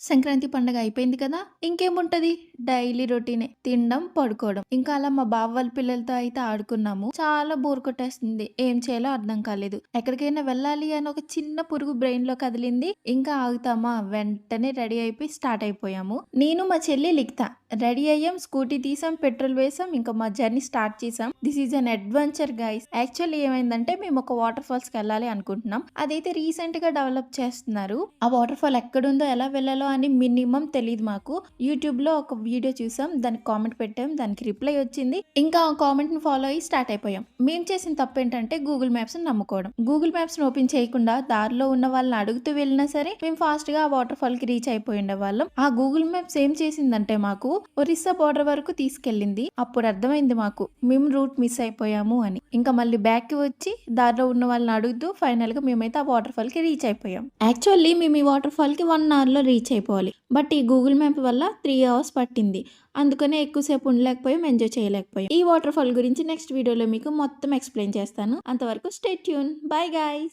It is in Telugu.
సంక్రాంతి పండగ అయిపోయింది కదా! ఇంకేముంటది డైలీ రొటీనే. తినడం, పడుకోవడం. ఇంకా అలా మా బావ వాళ్ళ పిల్లలతో అయితే ఆడుకున్నాము. చాలా బోర్ కొట్టేస్తుంది. ఏం చేయాలో అర్థం కాలేదు. ఎక్కడికైనా వెళ్ళాలి అని ఒక చిన్న పురుగు బ్రెయిన్‌లో కదిలింది. ఇంకా ఆగుతామా? వెంటనే రెడీ అయిపోయి స్టార్ట్ అయిపోయాము. నేను మా చెల్లి లిఖిత రెడీ అయ్యాం. స్కూటీ తీసాం, పెట్రోల్ వేసాం. ఇంకా మా జర్నీ స్టార్ట్ చేసాం. This is an adventure guys. Actually ఏమైందంటే మేము ఒక వాటర్ ఫాల్స్‌కి వెళ్ళాలి అనుకుంటున్నాం. అదైతే రీసెంట్‌గా డెవలప్ చేస్తున్నారు. ఆ వాటర్ ఫాల్ ఎక్కడుందో, ఎలా వెళ్ళాలో అని మినిమం తెలీదు మాకు. యూట్యూబ్‌లో ఒక వీడియో చూసాం. దానికి కామెంట్ పెట్టాం. దానికి రిప్లై వచ్చింది. ఇంకా ఆ కామెంట్‌ని ఫాలో అయ్యి స్టార్ట్ అయిపోయాం. మేము చేసిన తప్పేంటంటే గూగుల్ మ్యాప్స్‌ని నమ్ముకోవడం. గూగుల్ మ్యాప్స్‌ని ఓపెన్ చేయకుండా దారిలో ఉన్న వాళ్ళని అడుగుతూ వెళ్ళినా సరే మేము ఫాస్ట్‌గా ఆ వాటర్ ఫాల్‌కి రీచ్ అయిపోయి ఉండేవాళ్ళం. ఆ గూగుల్ మ్యాప్స్ ఏం చేసిందంటే మాకు ఒరిస్సా బోర్డర్ వరకు తీసుకెళ్ళింది. అప్పుడు అర్థమైంది మాకు మేము రూట్ మిస్ అయిపోయాము అని. ఇంకా మళ్ళీ బ్యాక్‌కి వచ్చి దారిలో ఉన్న వాళ్ళని అడుగుతూ ఫైనల్‌గా మేమైతే ఆ వాటర్ ఫాల్‌కి రీచ్ అయిపోయాం. యాక్చువల్లీ మేము ఈ వాటర్ ఫాల్‌కి 1 అవర్‌లో రీచ్ అయిపోవాలి. బట్ ఈ గూగుల్ మ్యాప్ వల్ల 3 అవర్స్ పట్టింది. అందుకనే ఎక్కువసేపు ఉండలేకపోయాం, ఎంజాయ్ చేయలేకపోయాం. ఈ వాటర్ ఫాల్ గురించి నెక్స్ట్ వీడియోలో మీకు మొత్తం ఎక్స్‌ప్లెయిన్ చేస్తాను. అంతవరకు స్టే ట్యూన్. Bye guys.